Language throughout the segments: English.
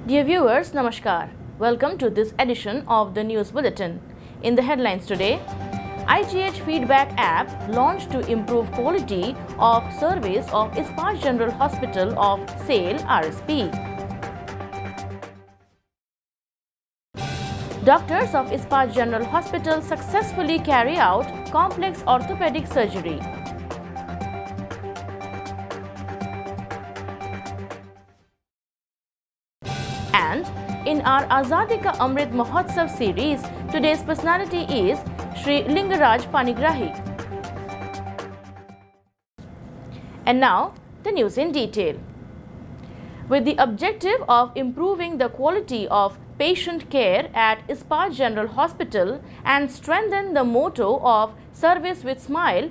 Dear viewers, Namaskar. Welcome to this edition of the News Bulletin. In the headlines today, IGH Feedback app launched to improve quality of service of Ispat General Hospital of SAIL RSP. Doctors of Ispat General Hospital successfully carry out complex orthopedic surgery. And in our Azadi Ka Amrit Mahotsav series, today's personality is Shri Lingaraj Panigrahi. And now, the news in detail. With the objective of improving the quality of patient care at Ispat General Hospital and strengthen the motto of Service with Smile,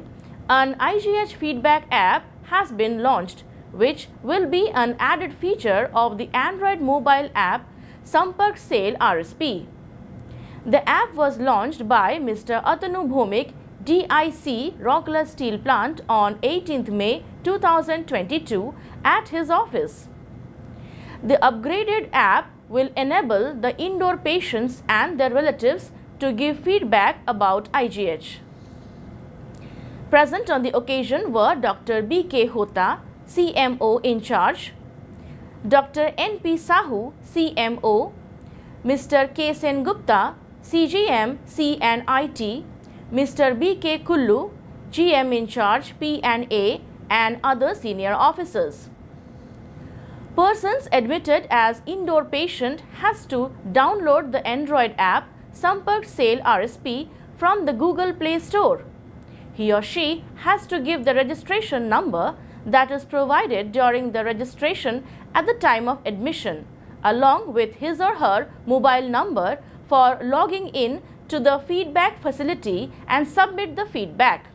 an IGH feedback app has been launched, which will be an added feature of the Android mobile app Sampark SAIL RSP. The app was launched by Mr. Atanu Bhomik, DIC, Rourkela Steel Plant on 18th May 2022 at his office. The upgraded app will enable the indoor patients and their relatives to give feedback about IGH. Present on the occasion were Dr. B.K. Hota, CMO in charge, Dr. N.P. Sahu, CMO, Mr. K. Sen Gupta, CGM, C&IT, Mr. B.K. Kullu, GM in charge, P&A, and other senior officers. Persons admitted as indoor patient has to download the Android app Sampark SAIL RSP from the Google Play Store. He or she has to give the registration number that is provided during the registration at the time of admission, along with his or her mobile number for logging in to the feedback facility and submit the feedback.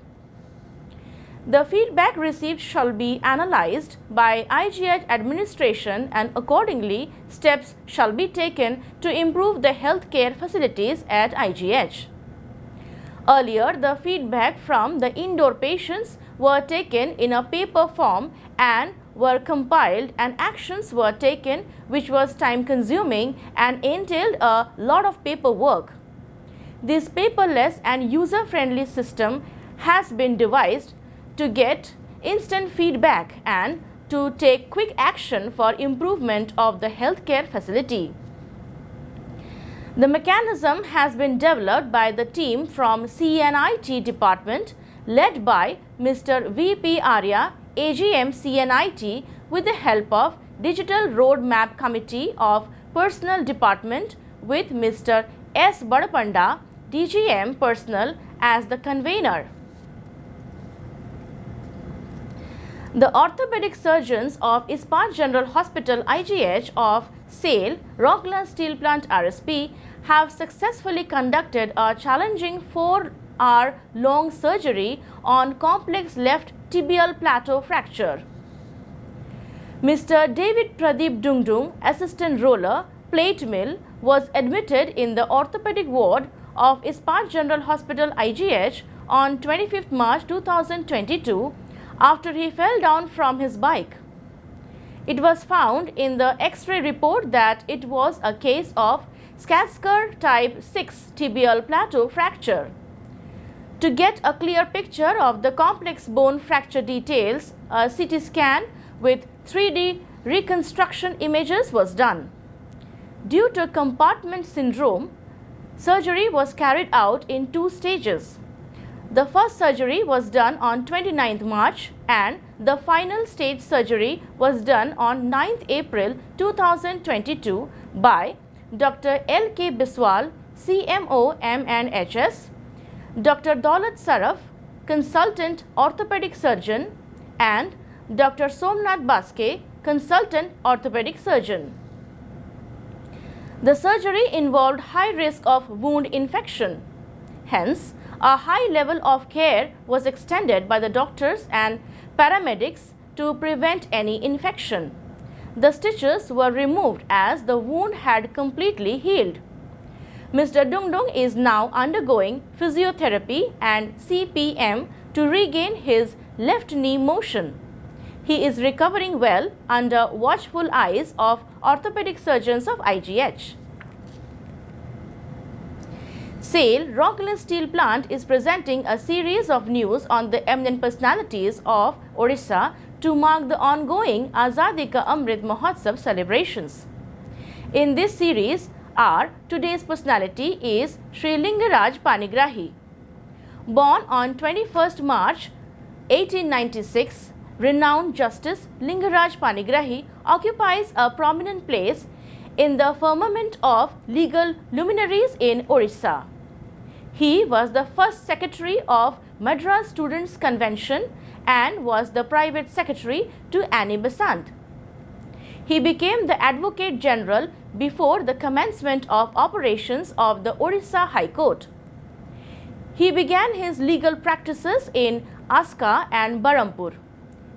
The feedback received shall be analyzed by IGH administration and accordingly steps shall be taken to improve the healthcare facilities at IGH. Earlier, the feedback from the indoor patients were taken in a paper form and were compiled, and actions were taken which was time consuming and entailed a lot of paperwork. This paperless and user friendly system has been devised to get instant feedback and to take quick action for improvement of the healthcare facility. The mechanism has been developed by the team from C&IT department led by Mr. V.P. Arya, AGM C&IT, with the help of Digital Roadmap Committee of Personnel Department with Mr. S. Badapanda, DGM Personnel, as the convener. The orthopedic surgeons of Ispat General Hospital IGH of SAIL, Rourkela Steel Plant RSP, have successfully conducted a challenging 4-hour-long surgery on complex left tibial plateau fracture. Mr. David Pradeep Dungdung, assistant roller, plate mill, was admitted in the orthopedic ward of Ispat General Hospital IGH on 25th March 2022 after he fell down from his bike. It was found in the X-ray report that it was a case of Schatzker type 6 tibial plateau fracture. To get a clear picture of the complex bone fracture details, a CT scan with 3D reconstruction images was done. Due to compartment syndrome, surgery was carried out in 2 stages. The first surgery was done on 29th March and the final stage surgery was done on 9th April 2022 by Dr. L.K. Biswal, CMO M&HS, Dr. Daulat Saraf, Consultant Orthopedic Surgeon, and Dr. Somnath Baske, Consultant Orthopedic Surgeon. The surgery involved high risk of wound infection. Hence, a high level of care was extended by the doctors and paramedics to prevent any infection. The stitches were removed as the wound had completely healed. Mr. Dungdung is now undergoing physiotherapy and CPM to regain his left knee motion. He is recovering well under watchful eyes of orthopedic surgeons of IGH. SAIL Rourkela Steel Plant is presenting a series of news on the eminent personalities of Odisha to mark the ongoing Azadi Ka Amrit Mahotsav celebrations. In this series, our today's personality is Sri Lingaraj Panigrahi. Born on 21st March 1896, renowned Justice Lingaraj Panigrahi occupies a prominent place in the firmament of legal luminaries in Odisha. He was the first secretary of Madras Students' Convention and was the private secretary to Annie Besant. He became the Advocate General before the commencement of operations of the Odisha High Court. He began his legal practices in Aska and Barampur.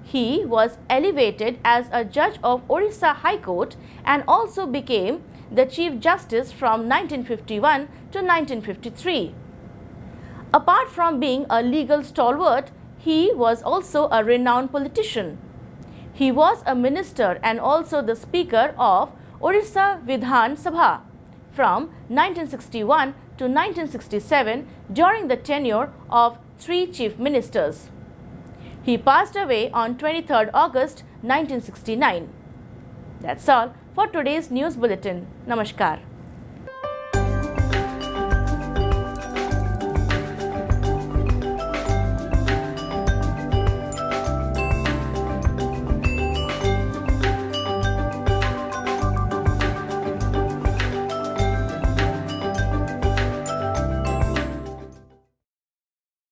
He was elevated as a judge of Odisha High Court and also became the Chief Justice from 1951 to 1953. Apart from being a legal stalwart, he was also a renowned politician. He was a minister and also the Speaker of Odisha Vidhan Sabha from 1961 to 1967 during the tenure of 3 chief ministers. He passed away on 23rd August 1969. That's all for today's news bulletin. Namaskar.